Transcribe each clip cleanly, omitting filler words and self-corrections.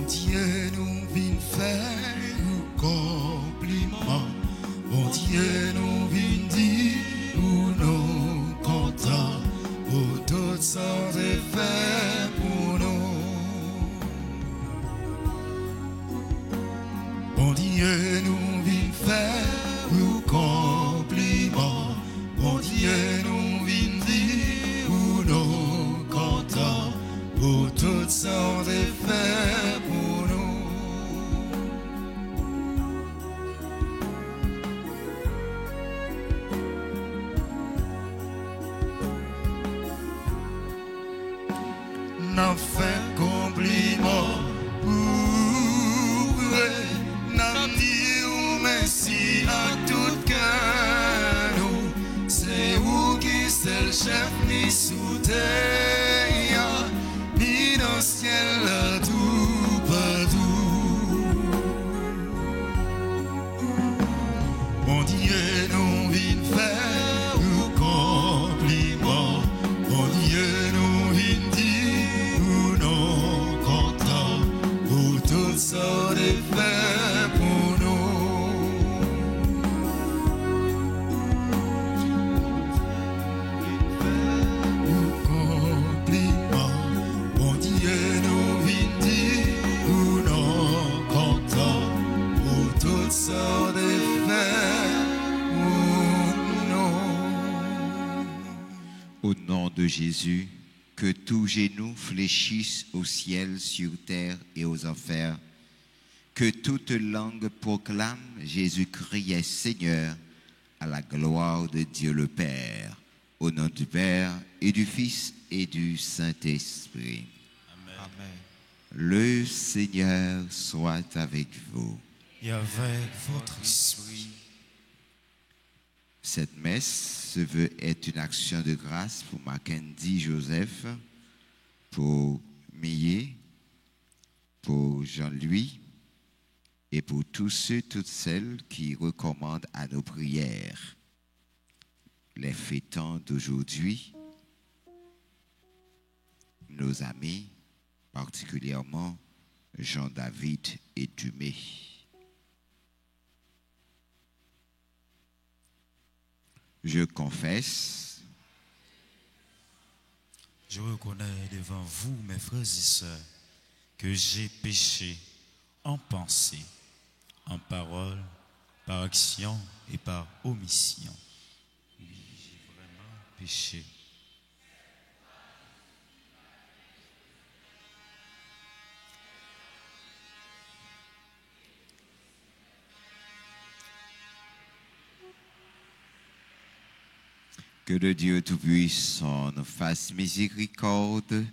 Dieu nous vient faire un compliment. Bon Dieu nous vient dire où nous contents. Pour toutes sortes de faire pour nous. Bon Dieu nous vient faire un compliment. Bon Dieu nous vient dire où nous contents. Pour toutes sortes de faire pour nous. N'a fait compliment pour n'a dit merci à tout cœur. C'est vous qui c'est le chef ni sous terre ni dans le ciel tout partout. Bon Dieu nous vient faire un compliment. Bon Dieu nous vient dire où nous contents. Pour toutes sortes de faire pour nous. Un compliment. Bon Dieu nous vient dire où nous contents. Pour toutes sortes de faire pour nous. Au nom de Jésus, que tout genou fléchisse au ciel, sur terre et aux enfers. Que toute langue proclame Jésus-Christ est Seigneur, à la gloire de Dieu le Père. Au nom du Père et du Fils et du Saint-Esprit. Amen. Le Seigneur soit avec vous. Et avec votre esprit. Cette messe se veut être une action de grâce pour Mackenzie Joseph, pour Millet, pour Jean-Louis et pour tous ceux, toutes celles qui recommandent à nos prières. Les fêtants d'aujourd'hui, nos amis, particulièrement Jean-David et Dumé. Je confesse, Je reconnais devant vous, mes frères et sœurs, que j'ai péché en pensée, en parole, par action et par omission. Oui, j'ai vraiment péché. que le Dieu Tout-Puissant nous fasse miséricorde,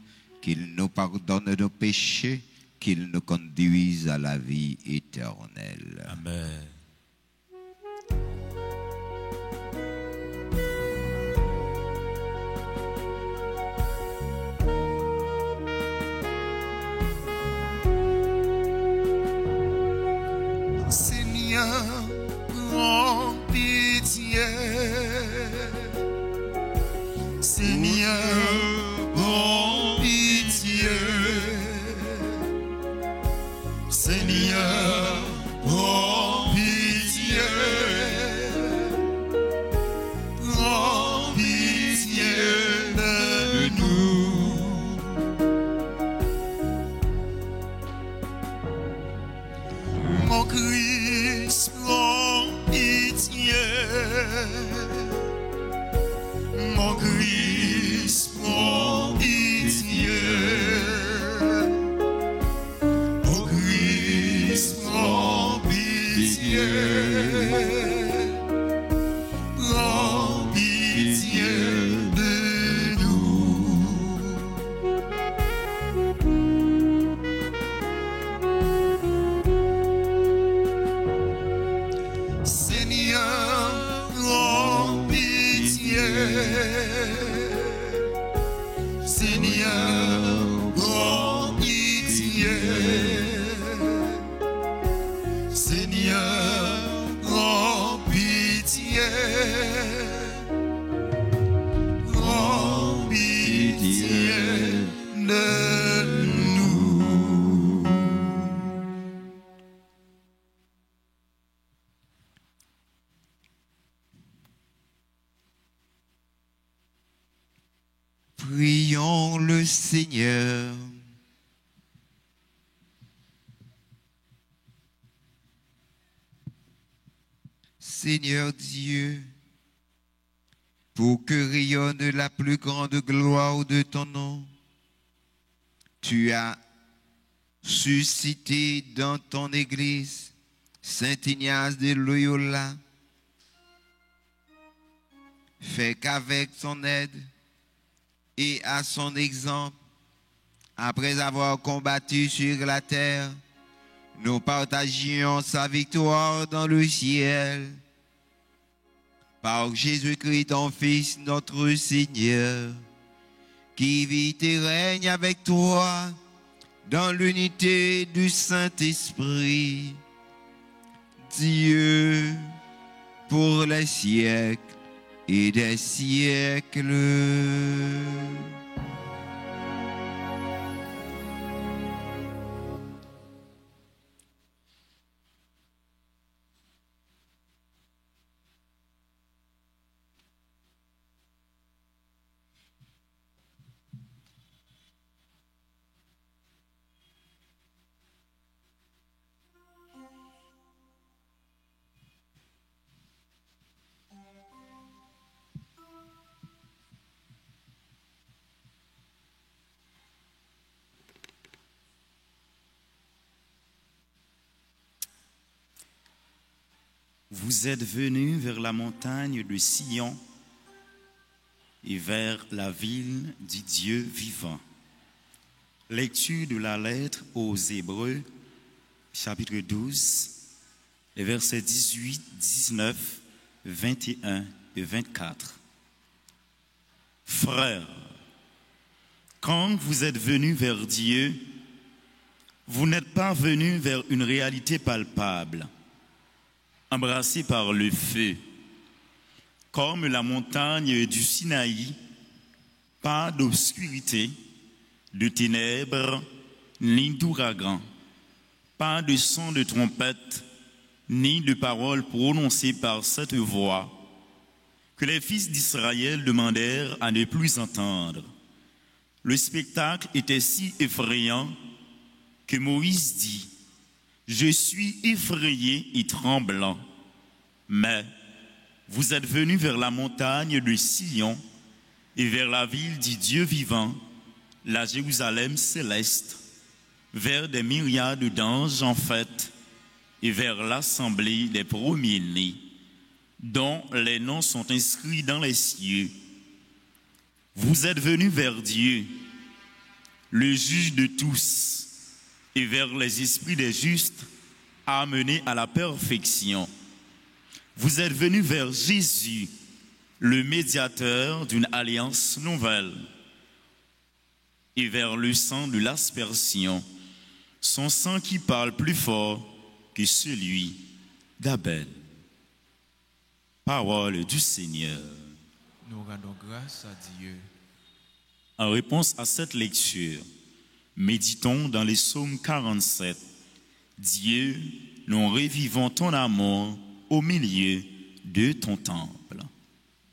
qu'il nous pardonne nos péchés, qu'il nous conduise à la vie éternelle. Amen. Seigneur, prends pitié. Seigneur, prends pitié. Seigneur, prends pitié. Prends pitié de nous. Mon Christ, le Seigneur. Seigneur Dieu, pour que rayonne la plus grande gloire de ton nom, tu as suscité dans ton Église Saint Ignace de Loyola. Fais qu'avec son aide et à son exemple, après avoir combattu sur la terre, nous partagions sa victoire dans le ciel. Par Jésus-Christ, ton Fils, notre Seigneur, qui vit et règne avec toi dans l'unité du Saint-Esprit, Dieu, pour les siècles et des siècles. Vous êtes venus vers la montagne de Sion et vers la ville du Dieu vivant. Lecture de la lettre aux Hébreux, chapitre 12, les versets 18, 19, 21 et 24. Frères, quand vous êtes venus vers Dieu, vous n'êtes pas venus vers une réalité palpable, embrassé par le feu, comme la montagne du Sinaï, pas d'obscurité, de ténèbres, ni d'ouragan, pas de son de trompette, ni de paroles prononcées par cette voix, que les fils d'Israël demandèrent à ne plus entendre. Le spectacle était si effrayant que Moïse dit: je suis effrayé et tremblant. Mais vous êtes venus vers la montagne de Sion et vers la ville du Dieu vivant, la Jérusalem céleste, vers des myriades d'anges en fête et vers l'assemblée des premiers-nés, dont les noms sont inscrits dans les cieux. Vous êtes venus vers Dieu, le juge de tous, et vers les esprits des justes, amenés à la perfection. Vous êtes venus vers Jésus, le médiateur d'une alliance nouvelle, et vers le sang de l'aspersion, son sang qui parle plus fort que celui d'Abel. Parole du Seigneur. Nous rendons grâce à Dieu. En réponse à cette lecture, méditons dans les psaumes 47. Dieu, nous revivons ton amour au milieu de ton temple.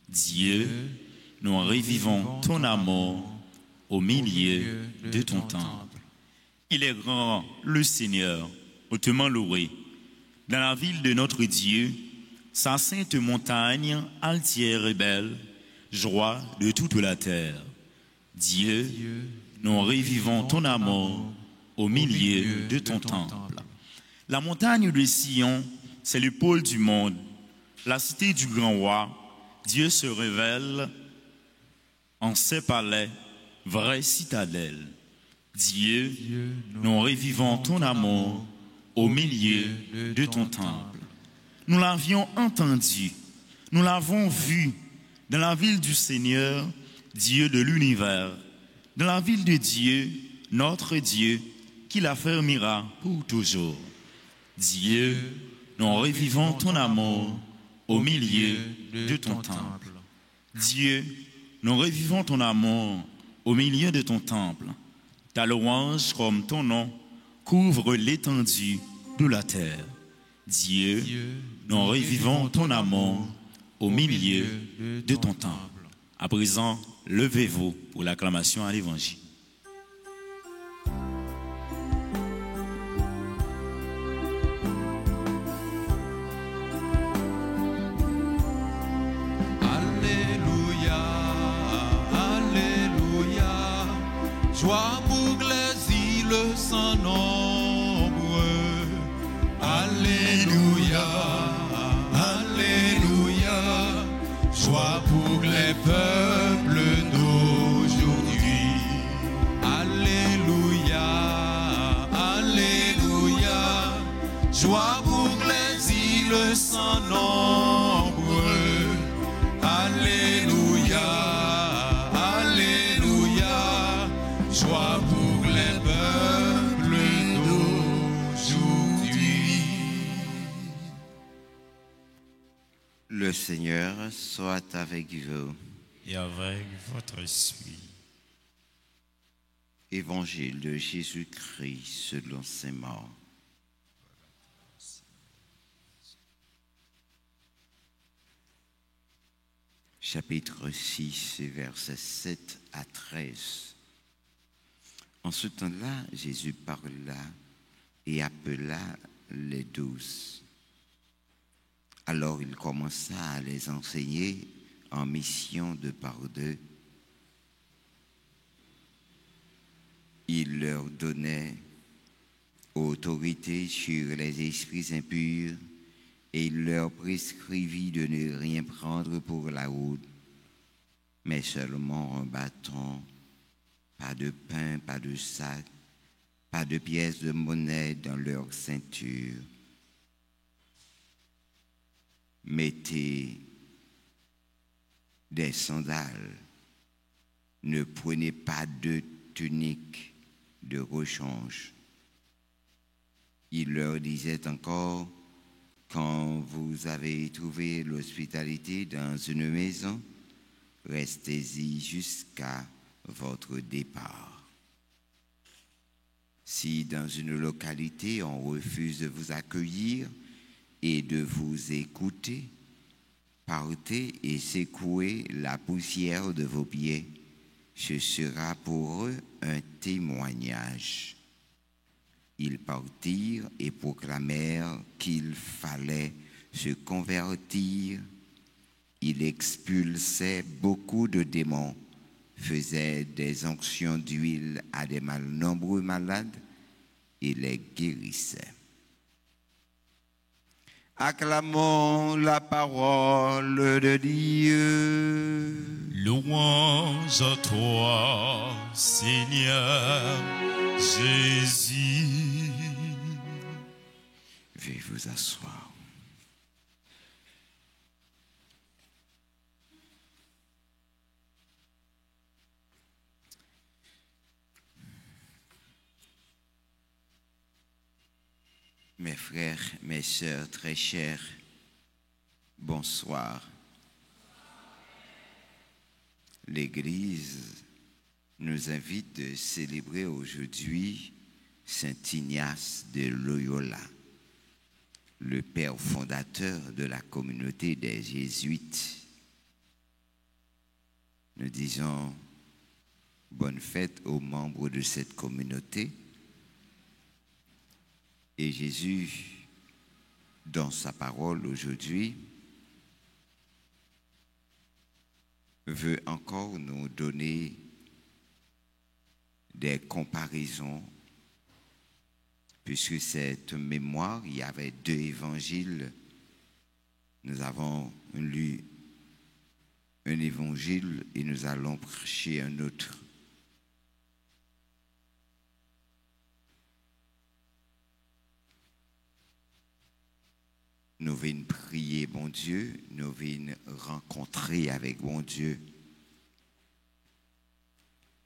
Dieu, nous revivons ton amour au milieu de ton temple. Il est grand, le Seigneur, hautement loué. Dans la ville de notre Dieu, sa sainte montagne, altière et belle, joie de toute la terre. Dieu, nous revivons ton amour au milieu de ton temple. La montagne de Sion, c'est le pôle du monde, la cité du grand roi. Dieu se révèle en ses palais, vraie citadelle. Dieu, nous revivons ton amour au milieu de ton temple. Nous l'avions entendu, nous l'avons vu dans la ville du Seigneur, Dieu de l'univers, dans la ville de Dieu, notre Dieu, qui l'affermira pour toujours. Dieu, nous revivons ton amour au milieu de ton temple. Dieu, nous revivons ton amour au milieu de ton temple. Ta louange comme ton nom couvre l'étendue de la terre. Dieu, nous revivons ton amour au milieu de ton temple. À présent, levez-vous pour l'acclamation à l'Évangile. Joie pour les îles sans nombre. Alléluia, Alléluia. Joie pour les peuples d'aujourd'hui. Alléluia, Alléluia. Joie pour les îles sans nombre. Alléluia, Alléluia. Joie pour les peuples d'aujourd'hui. Le Seigneur soit avec vous. Et avec votre esprit. Évangile de Jésus-Christ selon saint Marc. Chapitre 6, versets 7 à 13. En ce temps-là, Jésus parla et appela les 12. Alors il commença à les enseigner en mission de par deux. Il leur donnait autorité sur les esprits impurs et il leur prescrivit de ne rien prendre pour la route, mais seulement un bâton, pas de pain, pas de sac, pas de pièces de monnaie dans leur ceinture. Mettez des sandales, ne prenez pas de tunique de rechange. Il leur disait encore, quand vous avez trouvé l'hospitalité dans une maison, restez-y jusqu'à votre départ. Si dans une localité on refuse de vous accueillir et de vous écouter, partez et secouez la poussière de vos pieds. Ce sera pour eux un témoignage. Ils partirent et proclamèrent qu'il fallait se convertir. Il expulsait beaucoup de démons, faisait des onctions d'huile à des nombreux malades et les guérissait. Acclamons la parole de Dieu. Louange à toi, Seigneur Jésus. Veuillez vous asseoir. Mes frères, mes sœurs très chers, bonsoir. L'Église nous invite à célébrer aujourd'hui Saint Ignace de Loyola, le père fondateur de la communauté des Jésuites. Nous disons bonne fête aux membres de cette communauté. Et Jésus, dans sa parole aujourd'hui, veut encore nous donner des comparaisons, puisque cette mémoire, il y avait deux évangiles. Nous avons lu un évangile et nous allons prêcher un autre. Nous venons prier bon Dieu, nous venons rencontrer avec bon Dieu.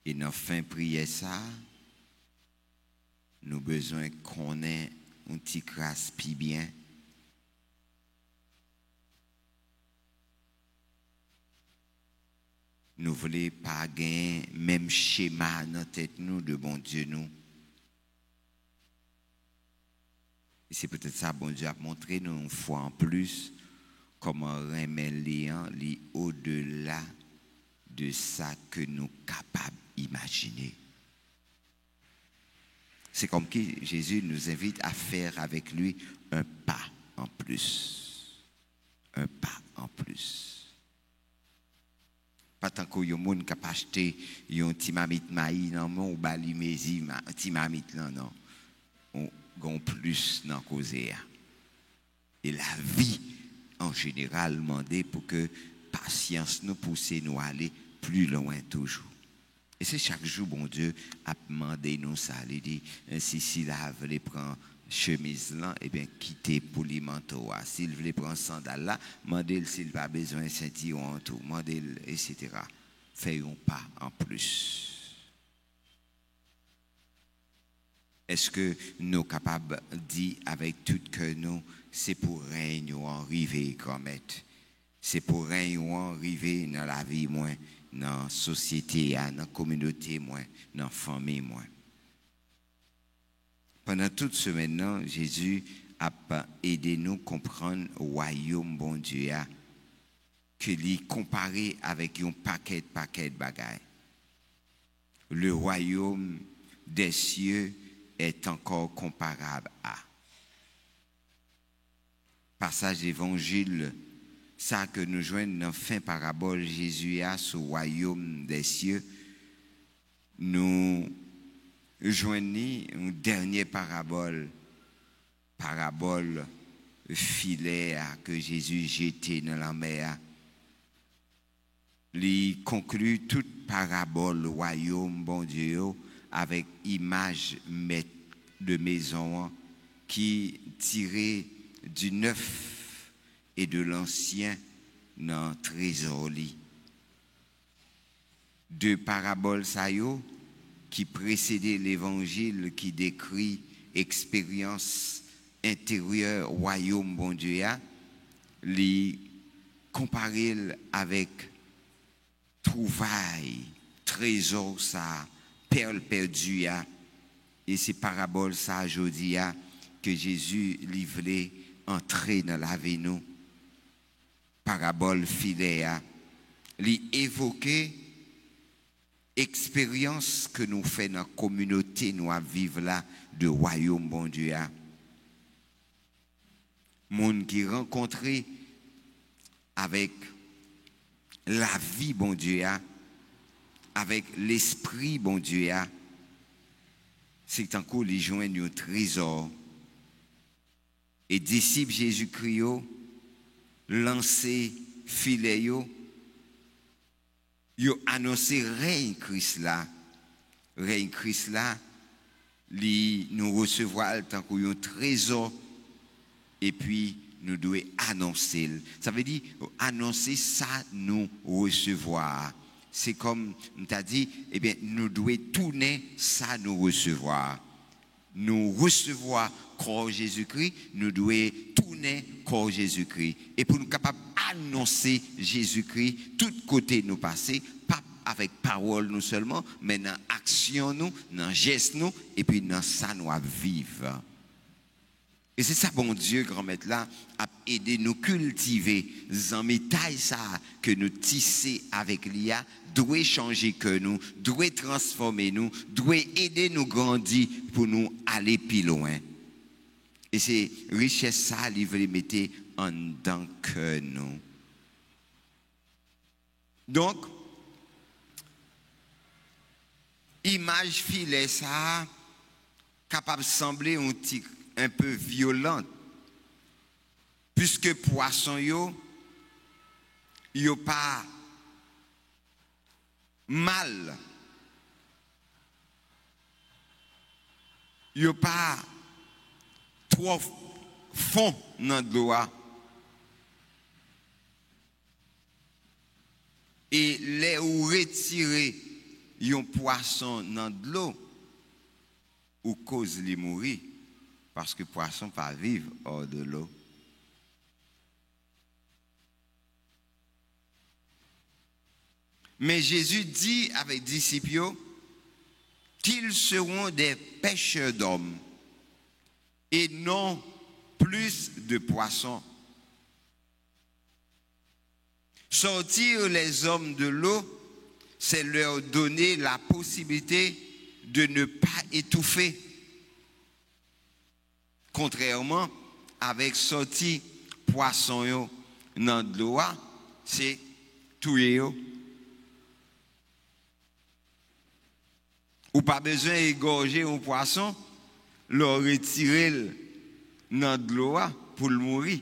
Et nous fin prier ça, nous avons besoin qu'on ait un petit grâce puis bien. Nous ne voulons pas gagner même schéma dans la tête nous de bon Dieu nous. Et c'est peut-être ça, bon Dieu a montré nous une fois en plus comment remettre au-delà de ça que nous sommes capables d'imaginer. C'est comme que Jésus nous invite à faire avec lui un pas en plus. Un pas en plus. Pas tant qu'il y a des gens qui ont acheté un petit mamite maïs, non, ou bali mézi, un petit mamite, non. On a plus dans la cause. Et la vie, en général, demandé pour que patience nous pousse nous à aller plus loin toujours. Et c'est chaque jour, bon Dieu, a demandé nous ça. Il dit, si là, vous voulez prendre chemise là, eh bien, quittez pour les manteaux. S'il veut prendre sandales là, demandez s'il n'a pas besoin de ceinture en tout, demandez, etc. Faisons pas en plus. Est-ce que nous sommes capables de dire avec tout que nous, c'est pour rien nous arriver comme être. C'est pour rien nous arriver dans la vie moins, dans la société, dans la communauté moins, dans la famille moins. Pendant toute semaine, Jésus a aidé nous à comprendre le royaume bon Dieu que lui comparé avec un paquet de bagailles. Le royaume des cieux est encore comparable à. Passage d'évangile, ça que nous joignons dans la fin parabole Jésus a sur le royaume des cieux, nous joignons une dernière parabole filet que Jésus jeté dans la mer. Il conclut toute parabole royaume bon Dieu avec image de maison qui tirait du neuf et de l'ancien dans le trésor. Deux paraboles qui précédaient l'évangile qui décrit expérience intérieure royaume bon Dieu les comparer avec trouvailles trésor ça perle perdue et ces paraboles ça aujourd'hui que Jésus livré entrer dans la vie nous parabole filet li évoquer expérience que nous faisons dans la communauté nous à vivre là de royaume bon Dieu monde qui rencontré avec la vie bon Dieu avec l'esprit bon Dieu c'est encore les joindre un trésor et disciples Jésus-Christ lancé filet yo annoncé règne Christ là li nous recevoir tant qu'un trésor et puis nous devons annoncer. Ça veut dire annoncer ça nous recevoir. C'est comme on t'a dit, eh bien nous devons tourner ça nous recevoir. Nous recevoir corps Jésus-Christ, nous devons tourner corps Jésus-Christ. Et pour nous capables d'annoncer Jésus-Christ, tout côté nous passer, pas avec parole nous seulement, mais dans action nous, dans geste nous, et puis dans ça nous à vivre. Et c'est ça, bon Dieu, grand-maître là, a aidé nous cultiver, zamitaille ça, que nous tisser avec l'IA, doit changer que nous, doit transformer nous, doit aider nous grandir pour nous aller plus loin. Et c'est richesse ça, il veut les mettre en dedans que nous. Donc, image filet ça, capable de sembler un peu violente, puisque poisson yo pas mal, yo pas trop fond dans l'eau et les ou retirer un poisson dans l'eau ou cause li mourir. Parce que le poisson ne peut pas vivre hors de l'eau. Mais Jésus dit avec les disciples qu'ils seront des pêcheurs d'hommes et non plus de poissons. Sortir les hommes de l'eau, c'est leur donner la possibilité de ne pas étouffer. Contrairement avec sorti poisson yo dans de l'eau, c'est tuer yo ou pas besoin d'égorger un poisson, le retirer dans de l'eau pour le mourir.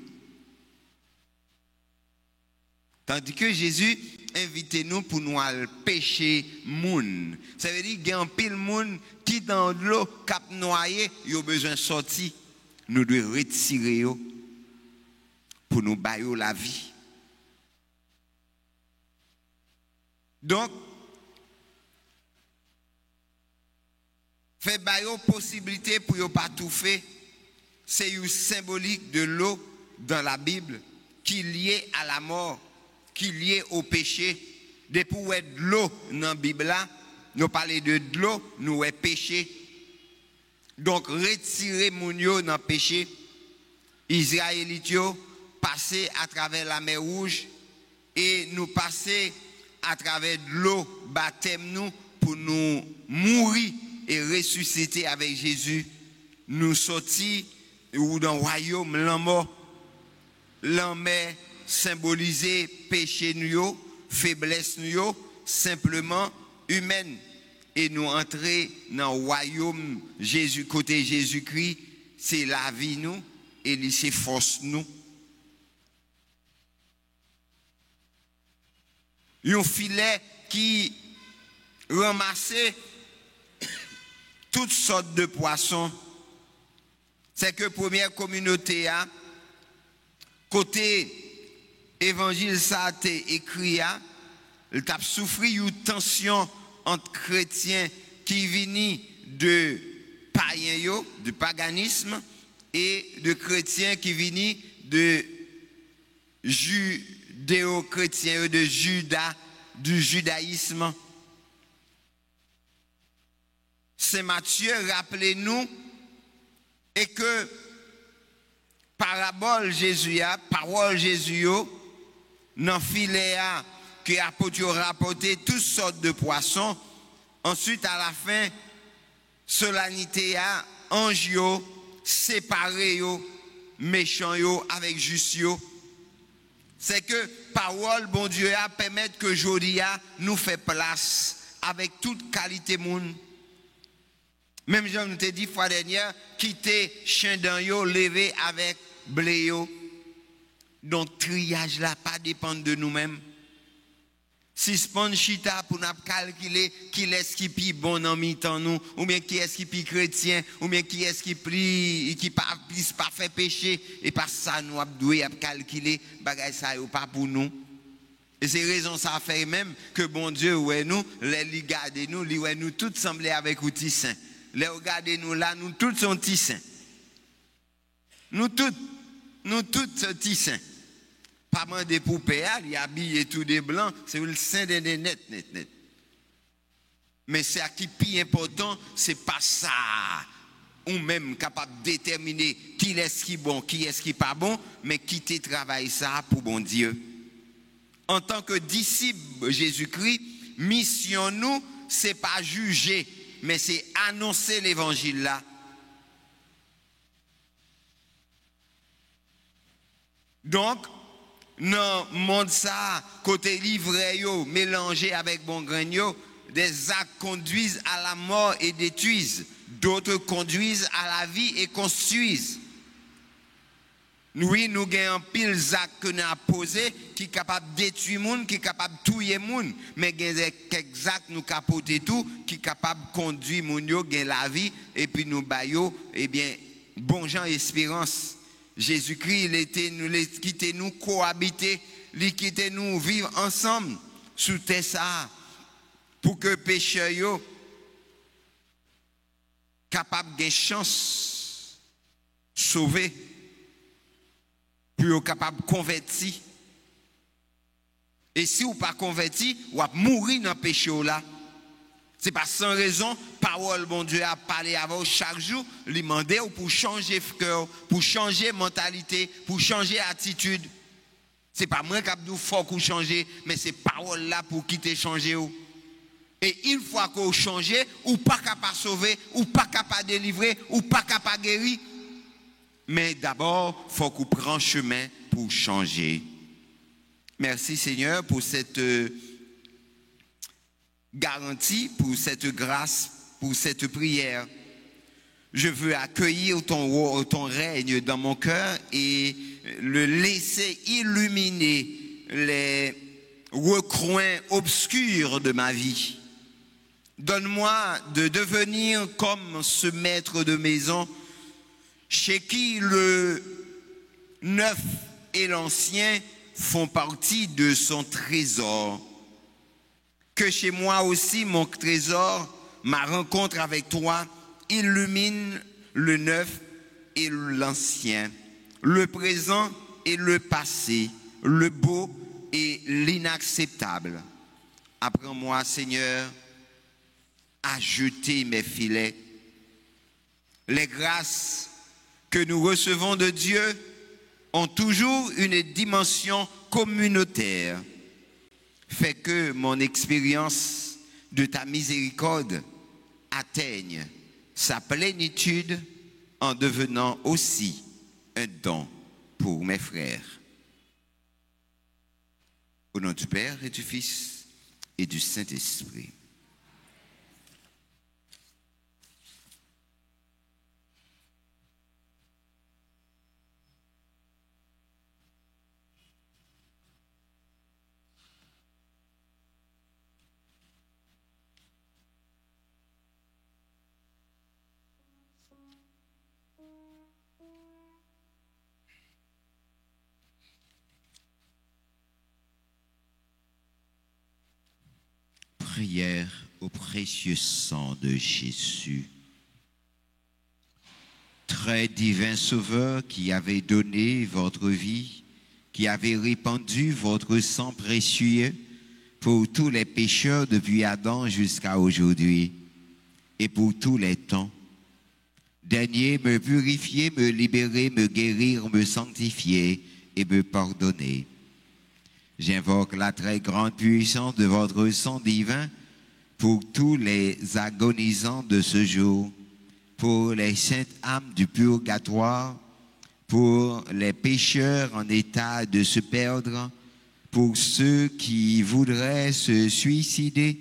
Tandis que Jésus invite nous pour nous aller pêcher moun. Ça veut dire qu'il y a un pile moun qui dans de l'eau, cap noyé, il a besoin de sortir. Nous devons retirer pour nous bailler la vie. Donc, fait bailler possibilité pour ne pas tout faire. C'est une symbolique de l'eau dans la Bible qui est liée à la mort, qui est liée au péché. Depuis où est de l'eau dans la Bible, nous parlons de l'eau, nous est péché. Donc, retirer mon yo dans le péché, Israélites passer à travers la mer Rouge et nous passer à travers de l'eau, baptême nous, pour nous mourir et ressusciter avec Jésus. Nous sortir ou dans le royaume, l'enmer symboliser péché nous, faiblesse nous, simplement humaine. Et nous entrer dans le royaume Jésus, côté Jésus-Christ, c'est la vie nous et c'est force nous. Un filet qui ramassait toutes sortes de poissons. C'est que première communauté a côté évangile ça a été écrit il t'a souffri une tension entre chrétiens qui viennent de païens, de paganisme, et de chrétiens qui viennent de judéo-chrétiens, de Juda, du judaïsme. Saint Matthieu, rappelez-nous, et que parabole Jésus, parole Jésus, dans filet que apôtre rapporté toutes sortes de poissons. Ensuite, à la fin, solennité a ange séparé méchant avec juste. C'est que parole bon Dieu a permettre que Jodia nous fait place avec toute qualité monde. Même Jean nous t'a dit fois dernière quitter chien dans yo lever avec blé yo. Donc triage là pas dépendre de nous-mêmes. Si span chita pour nous calculer qui est-ce qui pi bon dans mi-temps nous, ou bien qui est-ce qui pi chrétien, ou bien qui est-ce qui pas fait péché, et pas ça nous doit calculer bagay ça ou pas pour nous. Et c'est raison ça fait même que bon Dieu ouais nous, les garder nous, li ouais nous tous sembler avec outil saint. Les regarder nous là, nous tous sont petits saints. Nous tous petits saints. Pas mal de poupées, il habille tout de blanc, c'est le saint de net. Mais c'est qui plus important, c'est pas ça. Ou même capable de déterminer qui est-ce qui est bon, qui est-ce qui n'est pas bon, mais qui te travaille ça pour bon Dieu. En tant que disciples Jésus-Christ, mission nous, c'est pas juger, mais c'est annoncer l'évangile là. Donc, dans le monde ça, côté livret yo, mélangé avec bon grain yo, des actes conduisent à la mort et détruisent, d'autres conduisent à la vie et construisent. Oui, nous avons un pile actes que nous avons posé qui est capable de détruire le monde, qui est capable de tuer le monde, mais il y a quelques actes nous capoter tout, qui est capable de conduire le monde, gagner la vie, et puis nous baillons, eh bien, bon gens espérance. Jésus-Christ, il était nous quitté nous cohabiter, il quitté nous vivre ensemble sous terre ça pour que pécheurs yo capable de chance sauver pour capable convertir. Et si ou pas converti, ou à mourir dans le péché là. C'est pas sans raison, parole bon Dieu a parlé avec vous chaque jour, lui demander pour changer cœur, pour changer mentalité, pour changer attitude. C'est pas moi qui a dit faut qu'on change, mais c'est parole là pour quitter changer. Et une fois qu'on change, ou pas capable de sauver, ou pas capable de délivrer, ou pas capable de guérir. Mais d'abord, il faut qu'on prenne chemin pour changer. Merci Seigneur pour cette garantie, pour cette grâce, pour cette prière. Je veux accueillir ton règne dans mon cœur et le laisser illuminer les recoins obscurs de ma vie. Donne-moi de devenir comme ce maître de maison chez qui le neuf et l'ancien font partie de son trésor. Que chez moi aussi mon trésor, ma rencontre avec toi, illumine le neuf et l'ancien, le présent et le passé, le beau et l'inacceptable. Apprends-moi, Seigneur, à jeter mes filets. Les grâces que nous recevons de Dieu ont toujours une dimension communautaire. Fais que mon expérience de ta miséricorde atteigne sa plénitude en devenant aussi un don pour mes frères. Au nom du Père et du Fils et du Saint-Esprit. Prière au précieux sang de Jésus. Très divin Sauveur qui avez donné votre vie, qui avez répandu votre sang précieux pour tous les pécheurs depuis Adam jusqu'à aujourd'hui et pour tous les temps. Daignez me purifier, me libérer, me guérir, me sanctifier et me pardonner. J'invoque la très grande puissance de votre sang divin pour tous les agonisants de ce jour, pour les saintes âmes du purgatoire, pour les pécheurs en état de se perdre, pour ceux qui voudraient se suicider,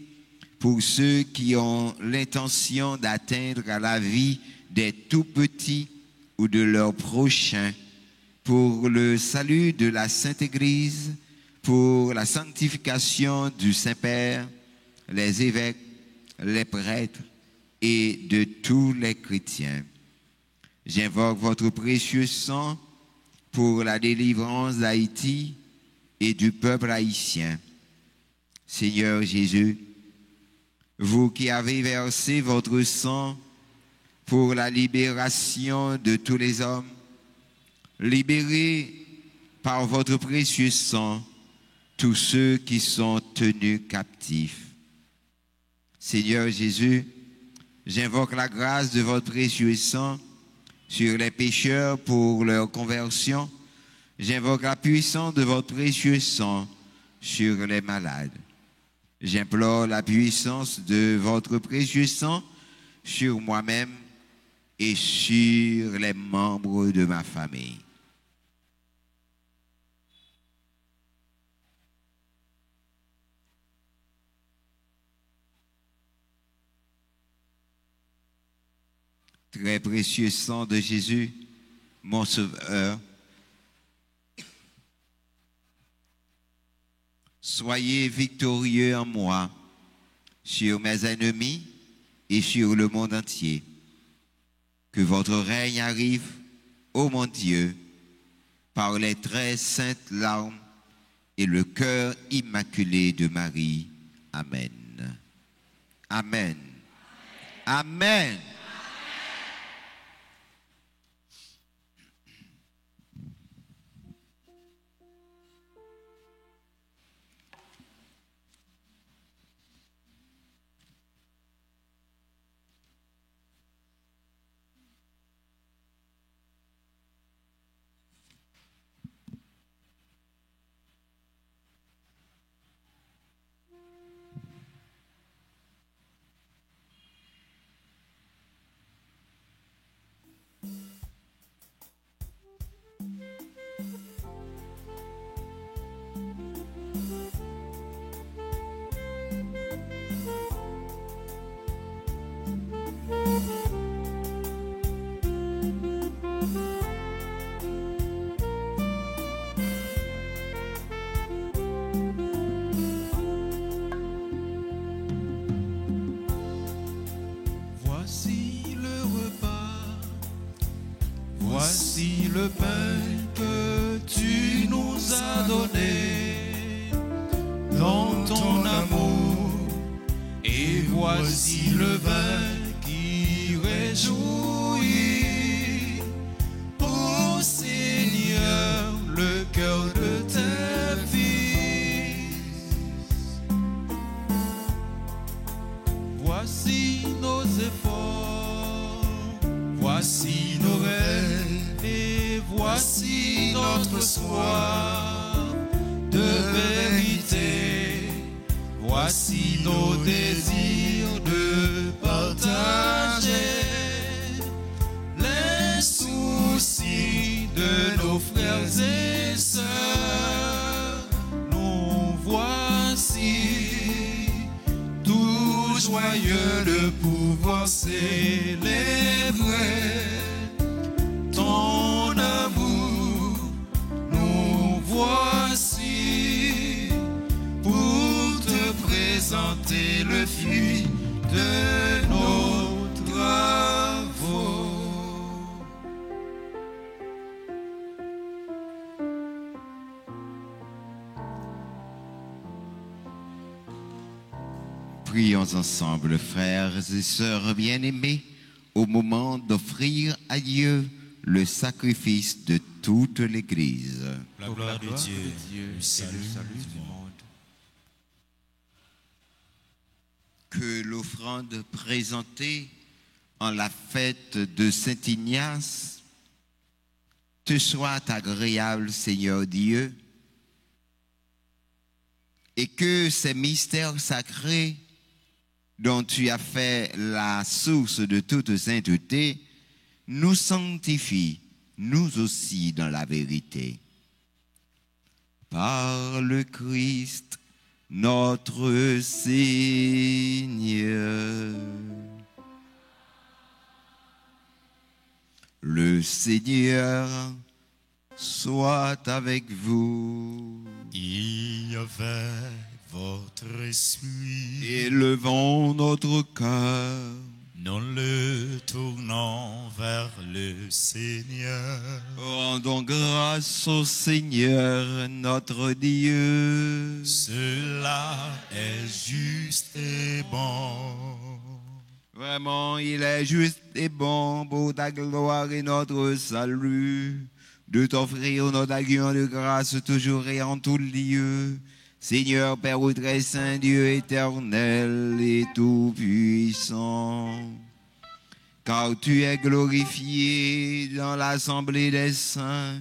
pour ceux qui ont l'intention d'atteindre à la vie des tout-petits ou de leurs prochains, pour le salut de la Sainte Église, pour la sanctification du Saint-Père, les évêques, les prêtres et de tous les chrétiens. J'invoque votre précieux sang pour la délivrance d'Haïti et du peuple haïtien. Seigneur Jésus, vous qui avez versé votre sang pour la libération de tous les hommes, libérez par votre précieux sang tous ceux qui sont tenus captifs. Seigneur Jésus, j'invoque la grâce de votre précieux sang sur les pécheurs pour leur conversion. J'invoque la puissance de votre précieux sang sur les malades. J'implore la puissance de votre précieux sang sur moi-même et sur les membres de ma famille. Très précieux sang de Jésus, mon Sauveur, soyez victorieux en moi, sur mes ennemis et sur le monde entier. Que votre règne arrive, ô mon Dieu, par les très saintes larmes et le cœur immaculé de Marie. Amen. Amen. Amen. Voici le pain que tu nous as donné dans ton amour, et voici le vin qui réjouit. Ô Seigneur, le cœur de tes fils. Voici nos efforts, voici nos rêves, et voici notre soif de vérité. Voici nos désirs de partager les soucis de nos frères et sœurs. Nous voici tout joyeux de pouvoir célébrer ton amour. Nous voici pour te présenter le fruit de nos travaux. Prions ensemble, frères et sœurs bien-aimés, au moment d'offrir à Dieu le sacrifice de toute l'Église. La gloire de Dieu, le salut du monde. Que l'offrande présentée en la fête de Saint Ignace te soit agréable, Seigneur Dieu, et que ces mystères sacrés dont tu as fait la source de toute sainteté nous sanctifient, nous aussi, dans la vérité. Par le Christ, notre Seigneur. Le Seigneur soit avec vous. Et avec votre esprit, Élevons notre cœur. nous le tournons vers le Seigneur. Rendons grâce au Seigneur notre Dieu. Cela est juste et bon. Vraiment, il est juste et bon pour ta gloire et notre salut, de t'offrir notre action de grâce toujours et en tout lieu. Seigneur, Père très saint, Dieu éternel et tout-puissant, car tu es glorifié dans l'assemblée des saints,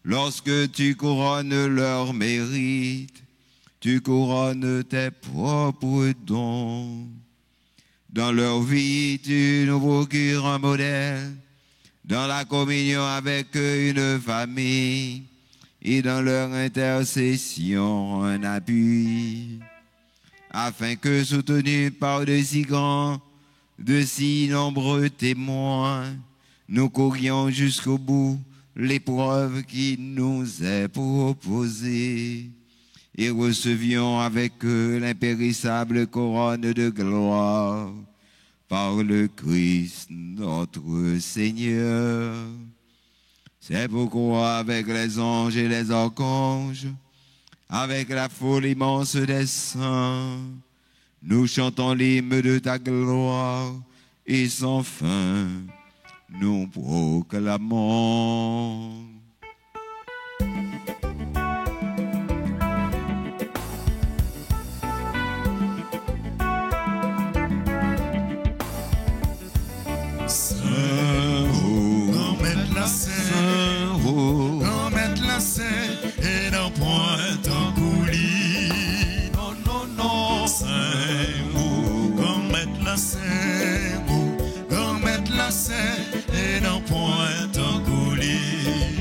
lorsque tu couronnes leur mérite, tu couronnes tes propres dons. Dans leur vie, tu nous procures un modèle, dans la communion avec une famille, et dans leur intercession un appui, afin que, soutenus par de si grands, de si nombreux témoins, nous courions jusqu'au bout l'épreuve qui nous est proposée, et recevions avec eux l'impérissable couronne de gloire par le Christ notre Seigneur. C'est pourquoi avec les anges et les archanges, avec la foule immense des saints, nous chantons l'hymne de ta gloire et sans fin nous proclamons. Grand maître la saint et non point en coulis. Non, non, non. Saint-Mou, grand maître la saint, grand maître la saint et non point en coulis.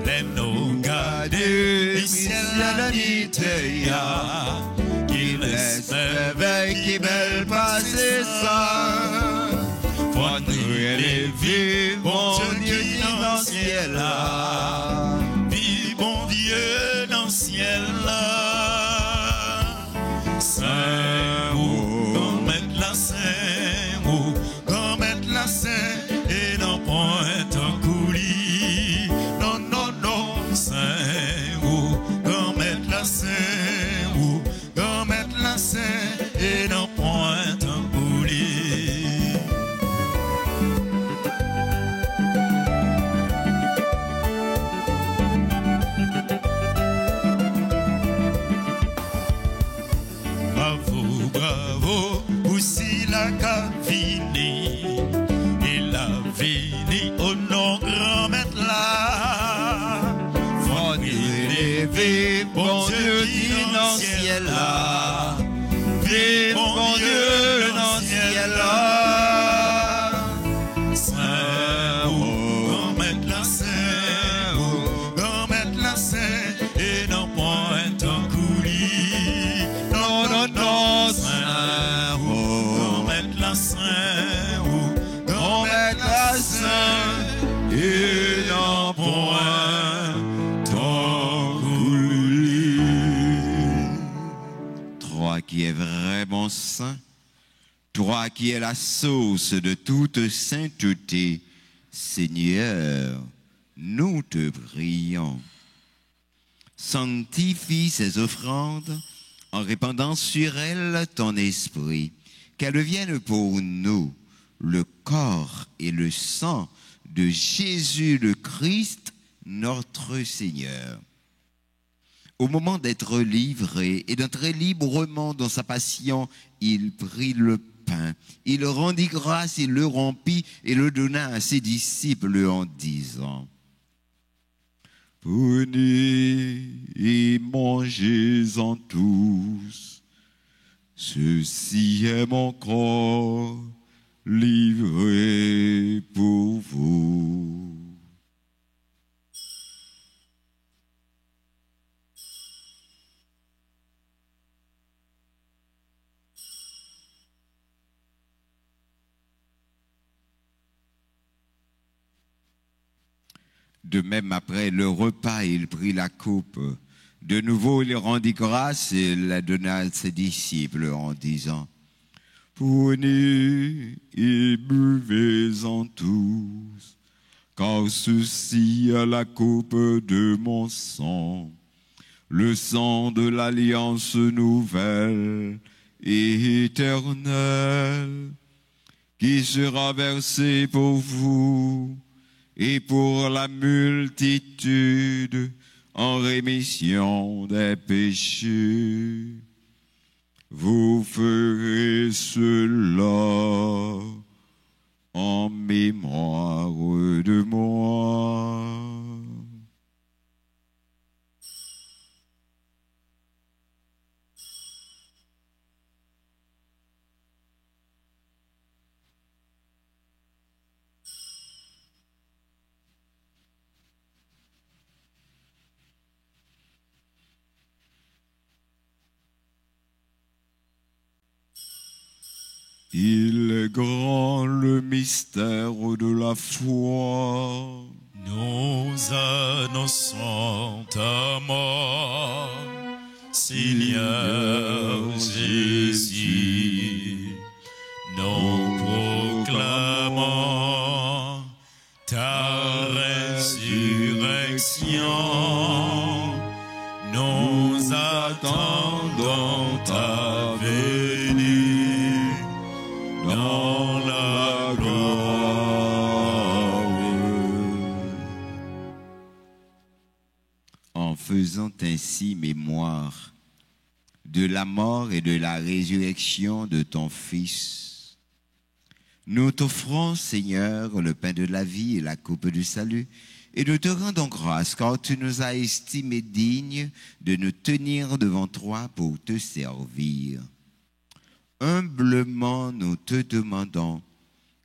Les nos garder, les ciels la nuit, qui laisse l'éveil qui belle passer ça. Les vies, bon Dieu dans le ciel là. Vie, bon Dieu dans le ciel là. Saint-Mou, grand maître la Saint-Mou, grand maître la Saint, et non point en coup. élément saint, toi qui es la source de toute sainteté, Seigneur, nous te prions. Sanctifie ces offrandes en répandant sur elles ton esprit, qu'elles deviennent pour nous le corps et le sang de Jésus le Christ, notre Seigneur. Au moment d'être livré et d'entrer librement dans sa passion, il prit le pain, il rendit grâce, il le rompit et le donna à ses disciples en disant: prenez et mangez-en tous, ceci est mon corps livré pour vous. De même, après le repas, il prit la coupe. De nouveau, il rendit grâce et la donna à ses disciples en disant: prenez et buvez-en tous, car ceci est la coupe de mon sang, le sang de l'alliance nouvelle et éternelle, qui sera versé pour vous et pour la multitude en rémission des péchés. Vous ferez cela en mémoire de moi. Il est grand le mystère de la foi. Nous annonçons ta mort, Seigneur Jésus. Nous proclamons ta résurrection. Nous attendons ta venue dans la gloire. En faisant ainsi mémoire de la mort et de la résurrection de ton Fils, nous t'offrons, Seigneur, le pain de la vie et la coupe du salut, et nous te rendons grâce car tu nous as estimés dignes de nous tenir devant toi pour te servir. Humblement, nous te demandons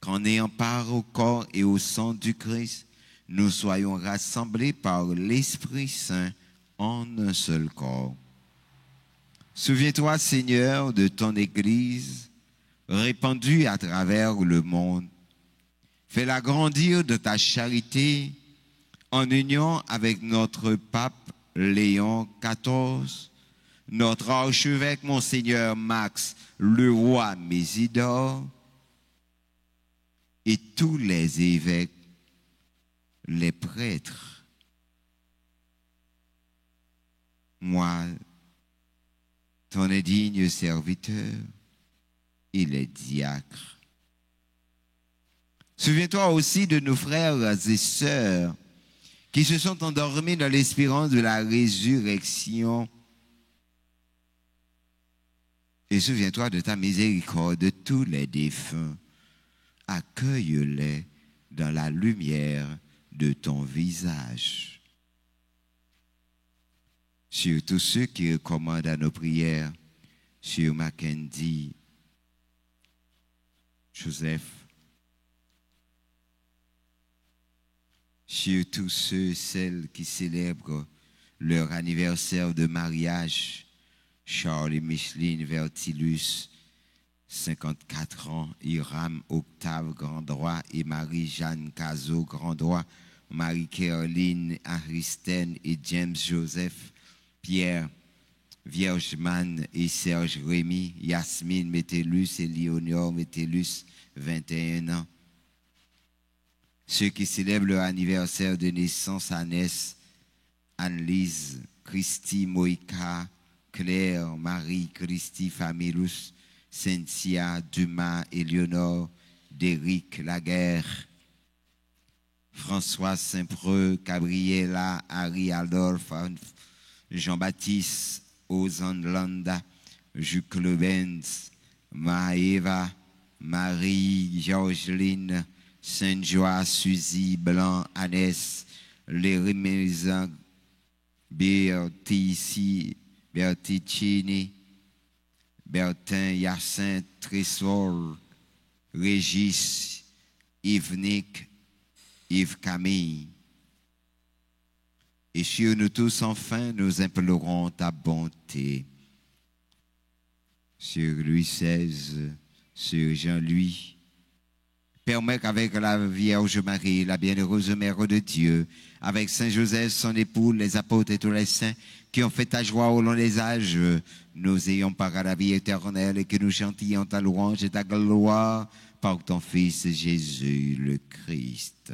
qu'en ayant part au corps et au sang du Christ, nous soyons rassemblés par l'Esprit Saint en un seul corps. Souviens-toi, Seigneur, de ton Église répandue à travers le monde. Fais-la grandir de ta charité en union avec notre pape Léon XIV, notre archevêque Monseigneur Max le roi Mésidor et tous les évêques, les prêtres. Moi, ton indigne serviteur, et les diacres. Souviens-toi aussi de nos frères et sœurs qui se sont endormis dans l'espérance de la résurrection. Et souviens-toi de ta miséricorde de tous les défunts. Accueille-les dans la lumière de ton visage. Sur tous ceux qui recommandent à nos prières, sur Mackenzie, Joseph, sur tous ceux, celles qui célèbrent leur anniversaire de mariage, Charles et Micheline Vertilus, 54 ans, Hiram Octave Grandroit et Marie-Jeanne Cazot Grandroit, Marie-Caroline Aristène et James Joseph, Pierre Vierge Man et Serge Rémy, Yasmine Métellus et Léonore Métellus, 21 ans. Ceux qui célèbrent leur anniversaire de naissance, Annès, Anne-Lise, Christy Moïka, Claire, Marie, Christy Familus, Cynthia, Dumas, Éléonore, Déric Laguerre, François Saint-Preux, Gabriela, Harry Adolphe, Jean-Baptiste, Ozan Landa, Jules Benz, Maëva, Marie, Georgeline, Saint-Joie, Suzy, Blanc, Annès, Léry Mézan, Berticini, Bertin, Hyacinthe, Trésor, Régis, Yves Nick, Yves Camille. Et sur nous tous, enfin, nous implorons ta bonté. Sur Louis XVI, sur Jean-Louis. Permets qu'avec la Vierge Marie, la bienheureuse Mère de Dieu, avec Saint Joseph, son époux, les apôtres et tous les saints qui ont fait ta joie au long des âges, nous ayons part à la vie éternelle et que nous chantions ta louange et ta gloire par ton Fils Jésus le Christ.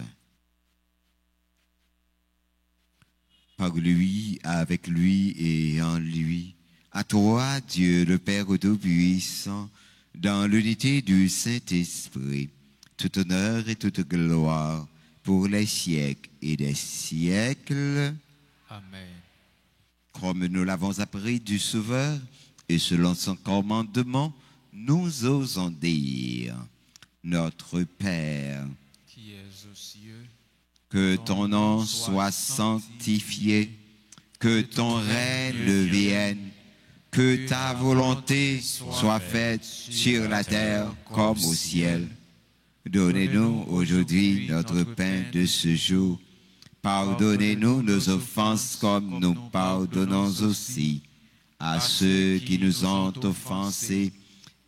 Par lui, avec lui et en lui, à toi, Dieu le Père Tout-Puissant, dans l'unité du Saint-Esprit, tout honneur et toute gloire pour les siècles et des siècles. Amen. Comme nous l'avons appris du Sauveur et selon son commandement, nous osons dire, Notre Père, Qui es aux cieux, que ton nom soit sanctifié, que ton règne vienne, que ta volonté soit faite sur la terre comme au ciel. Donnez-nous aujourd'hui notre pain de ce jour. Pardonnez-nous nos offenses comme nous pardonnons aussi à ceux qui nous ont offensés.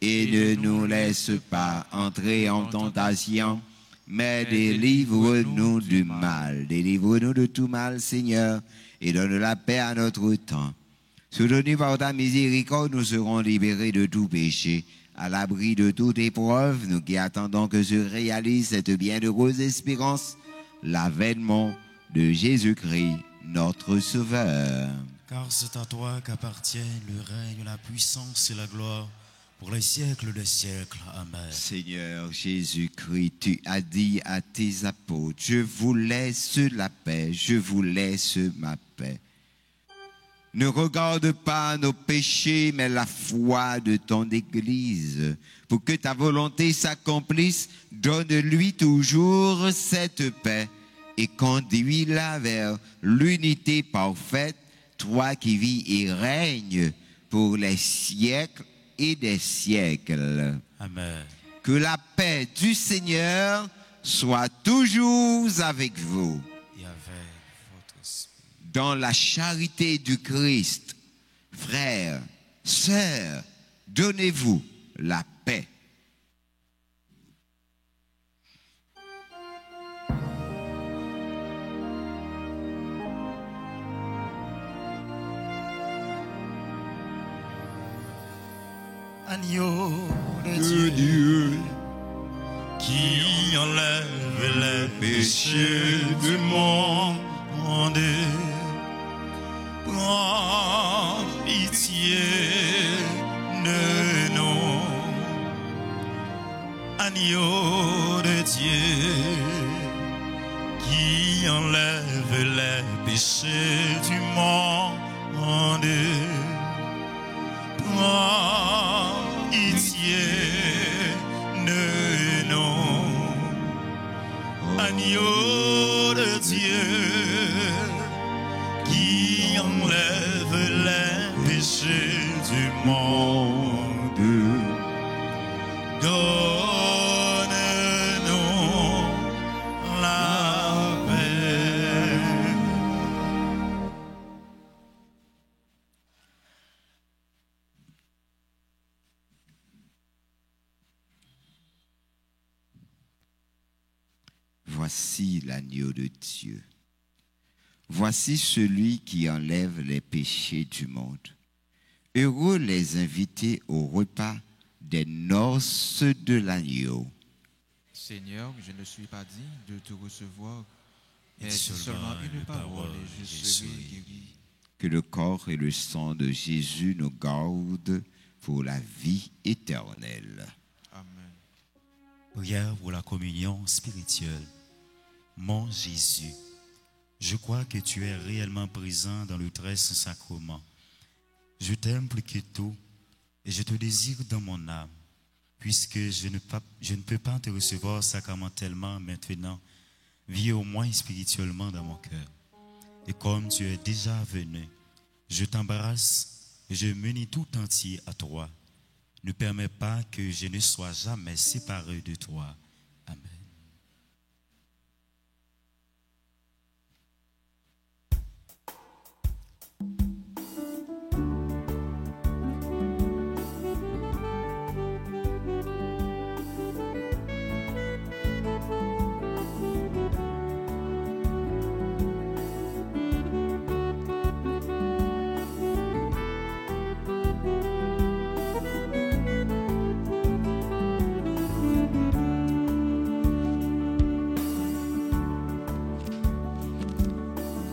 Et ne nous laisse pas entrer en tentation, mais délivre-nous du mal. Délivre-nous de tout mal, Seigneur, et donne la paix à notre temps. Soutenus par ta miséricorde, nous serons libérés de tout péché, à l'abri de toute épreuve, nous qui attendons que se réalise cette bienheureuse espérance, l'avènement de Jésus-Christ, notre Sauveur. Car c'est à toi qu'appartiennent le règne, la puissance et la gloire pour les siècles des siècles. Amen. Seigneur Jésus-Christ, tu as dit à tes apôtres, je vous laisse la paix, je vous laisse ma paix. Ne regarde pas nos péchés, mais la foi de ton Église. Pour que ta volonté s'accomplisse, donne-lui toujours cette paix et conduis-la vers l'unité parfaite, toi qui vis et règnes pour les siècles et des siècles. Amen. Que la paix du Seigneur soit toujours avec vous. Et avec votre esprit. Dans la charité du Christ, frères, sœurs, donnez-vous la paix. Agneau de Dieu, qui enlève les péchés du monde, prends pitié de nous. Agneau de Dieu, qui enlève les péchés du monde, prends pitié de nous. Agneau de Dieu, qui enlève les péchés du monde, donne-nous la paix. Voici l'agneau de Dieu. Voici celui qui enlève les péchés du monde. Heureux les invités au repas des noces de l'agneau. Seigneur, je ne suis pas digne de te recevoir, mais Dis seulement une parole et je serai guéri. Que le corps et le sang de Jésus nous gardent pour la vie éternelle. Amen. Prière pour la communion spirituelle. Mon Jésus, je crois que tu es réellement présent dans le très saint sacrement. Je t'aime plus que tout et je te désire dans mon âme, puisque je ne peux pas te recevoir sacramentellement maintenant. Vis au moins spirituellement dans mon cœur. Et comme tu es déjà venu, je t'embrasse et je m'unis tout entier à toi. Ne permets pas que je ne sois jamais séparé de toi. Amen.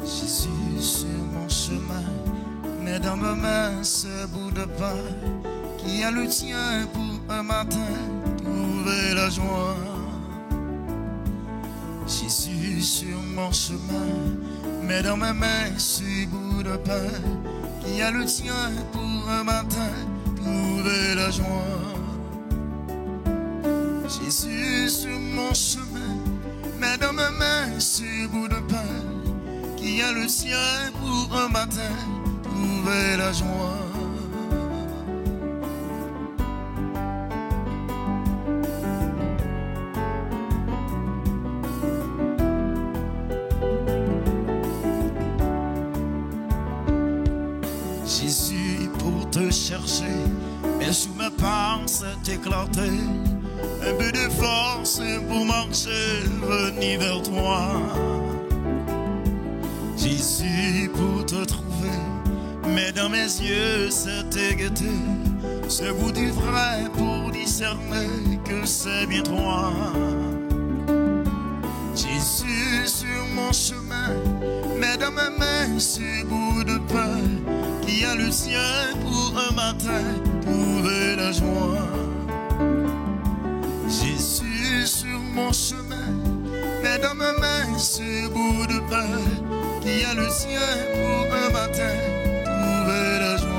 Jésus sur mon chemin, mets dans ma main ce bout de pain qui a le tien pour un matin trouver la joie. Jésus sur mon chemin, mets dans ma main ce bout de pain qui a le tien pour un matin trouver la joie. Jésus sur mon chemin, mets dans ma main ce bout de pain qui a le sien pour un matin trouver la joie. Jésus, pour te chercher, mais sous ma pensée t'éclater, un peu de force pour marcher, venir vers toi. Jésus, pour te trouver, mais dans mes yeux cette gaieté, ce goût du vrai pour discerner que c'est bien toi. Jésus sur mon chemin, mets dans ma main ce bout de pain qui a le sien pour un matin trouver la joie. Jésus sur mon chemin, mets dans ma main ce bout de pain qui a le sien pour un matin trouver la joie.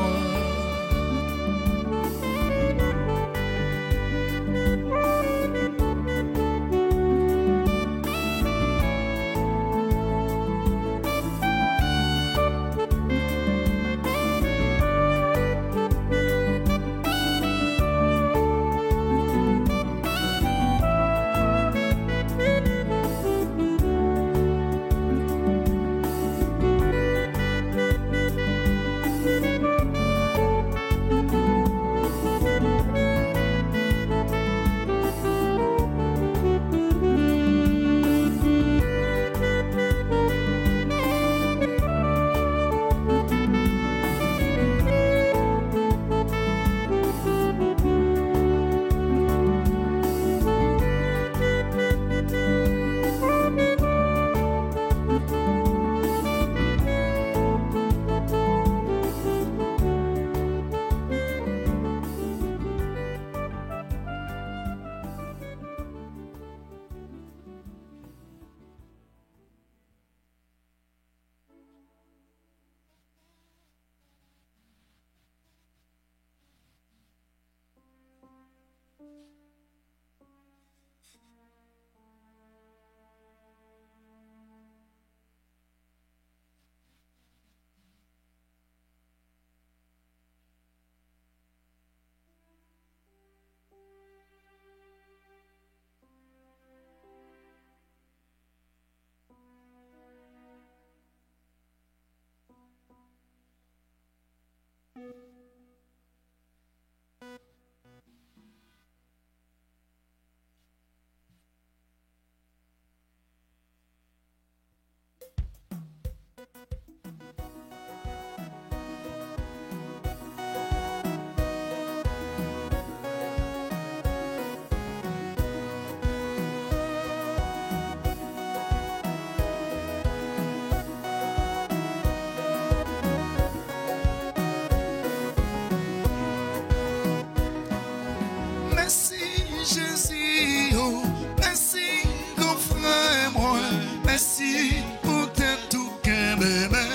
merci pour tout que bébé.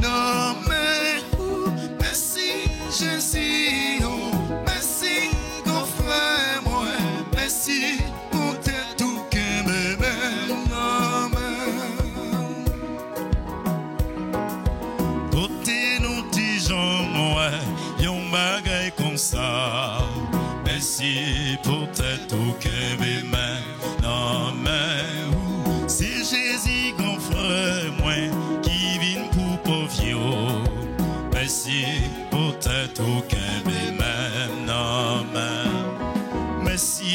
Non, mais merci, Jésus, oh, merci, mon frère, moi, merci pour tout que bébé. Non, mais côté nous disons, moi, yon bagay comme ça. Merci pour tout que bébé. Non, mais c'est Jésus qu'on frère, moi, qui vient pour pauvre. Merci pour tout que bébé. Non, mais merci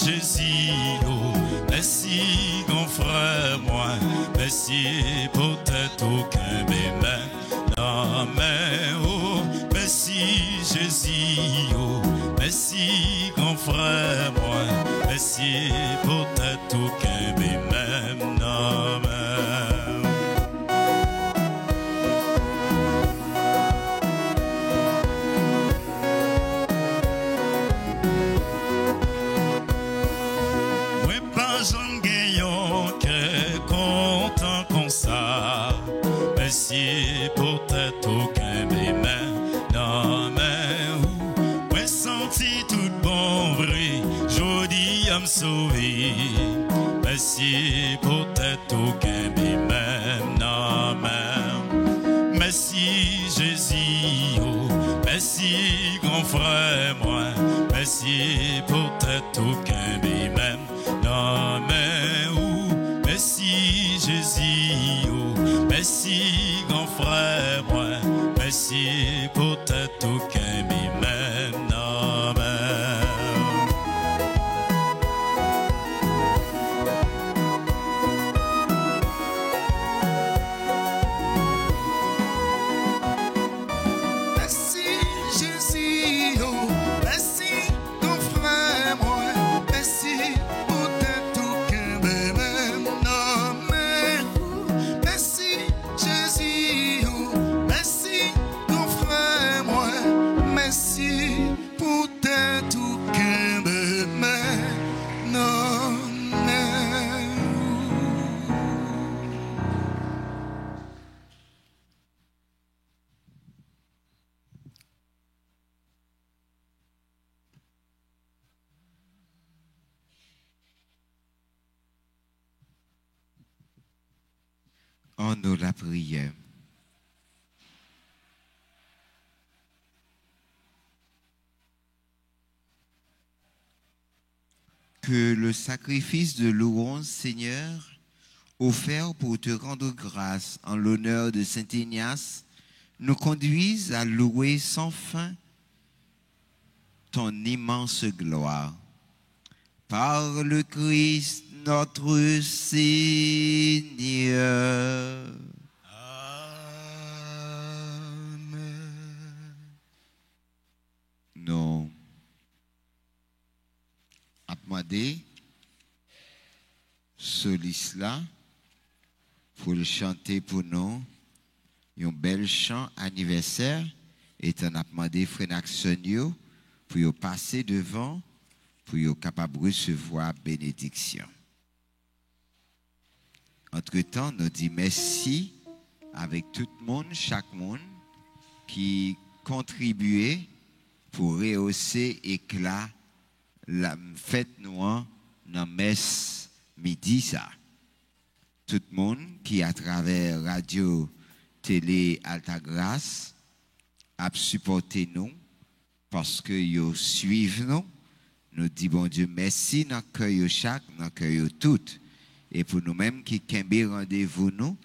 Jésus, oh, merci qu'on frère, moi, merci pour tout que bébé. Non, mais oh, merci Jésus, oh, merci qu'on frère, moi, merci pour tout que bébé. Non, mais merci pour tout que bébé. Non, mais où ouais, senti tout bon vrai. Jodi à me sauver. Merci pour tout que bébé. Non, mais merci Jésus. Oh, merci grand frère, moi. Merci pour tout que bébé. Non, mais où merci Jésus. Oh, merci, grand frère, moi. Merci pour tout que même non, merci, Jésus, oh, merci, ton frère, moi, merci pour tout que bébé. Non, mais merci, Jésus, oh, merci, ton frère, moi, merci pour tout que bébé. Non, mais en nous la prière. Que le sacrifice de louange, Seigneur, offert pour te rendre grâce en l'honneur de Saint Ignace, nous conduise à louer sans fin ton immense gloire. Par le Christ notre Seigneur. Amen. Nous avons demandé ce là pour le chanter pour nous un bel chant anniversaire et on a demandé frère Naxonio pour passer devant pour être capable de recevoir bénédiction. Entre-temps, nous disons merci avec tout le monde, chaque monde qui contribuait pour rehausser éclat la fête noire dans messe midi ça. Tout le monde qui à travers radio, télé Altagrace a supporté nous parce que ils suivent nous. Nous disons bon Dieu merci dans le cœur chaque, dans le cœur tout. Et pour nous-mêmes qui kembe rendez-vous nous,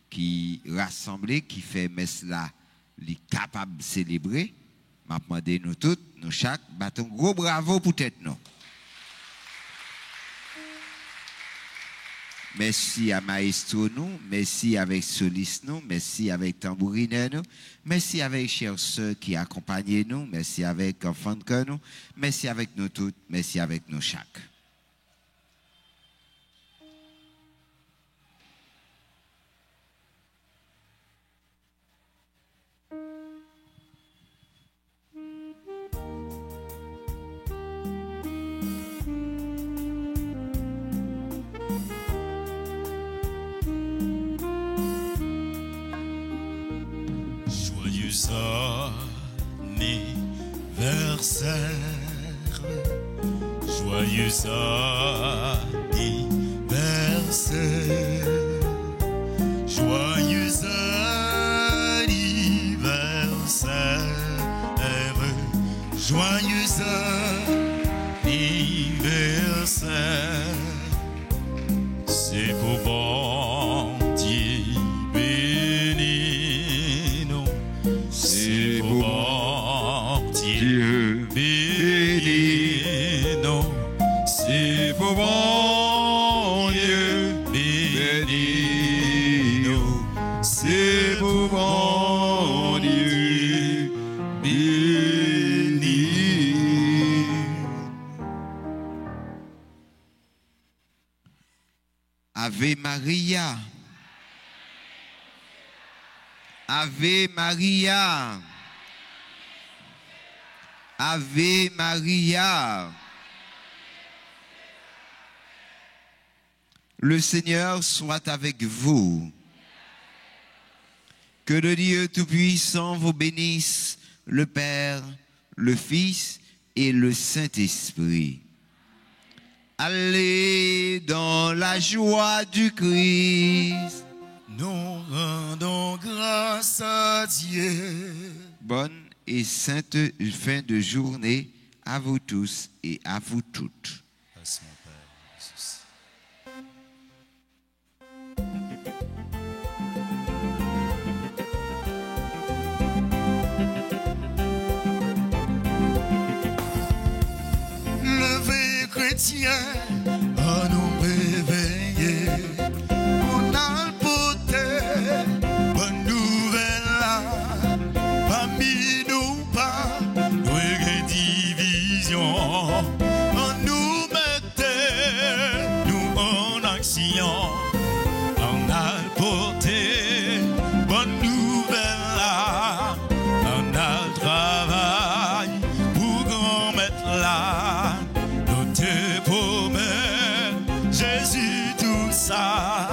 qui rassemblés, qui fait messe là, les capables de célébrer, m'a demandé nous tous, nous chaque, battons gros bravo pour tête nous. Merci à Maestro nous, merci avec soliste nous, merci avec tambourine nous, merci avec chers sœurs qui accompagnent nous, merci avec enfants de cœur nous, merci avec nous tous, merci avec nous chaque. anniversaire, joyeux anniversaire, joyeux anniversaire, joyeux anniversaire. C'est pour bon Dieu béni, non, c'est pour bon Dieu béni, non, c'est pour bon Dieu béni, non, c'est pour bon Dieu béni. Ave Maria. Ave Maria. Ave Maria. Le Seigneur soit avec vous. Que le Dieu Tout-Puissant vous bénisse, le Père, le Fils et le Saint-Esprit. Allez dans la joie du Christ. Nous rendons grâce à Dieu. Bonne et sainte fin de journée à vous tous et à vous toutes. Passe mon Père Jésus. Levez chrétien, à nous réveiller. On a le poter, bonne nouvelle là. Parmi nous pas, nous avons division. On nous mettait, nous en action. On a le poter, bonne nouvelle là. On a le travail pour qu'on mette là. Jésus tout ça.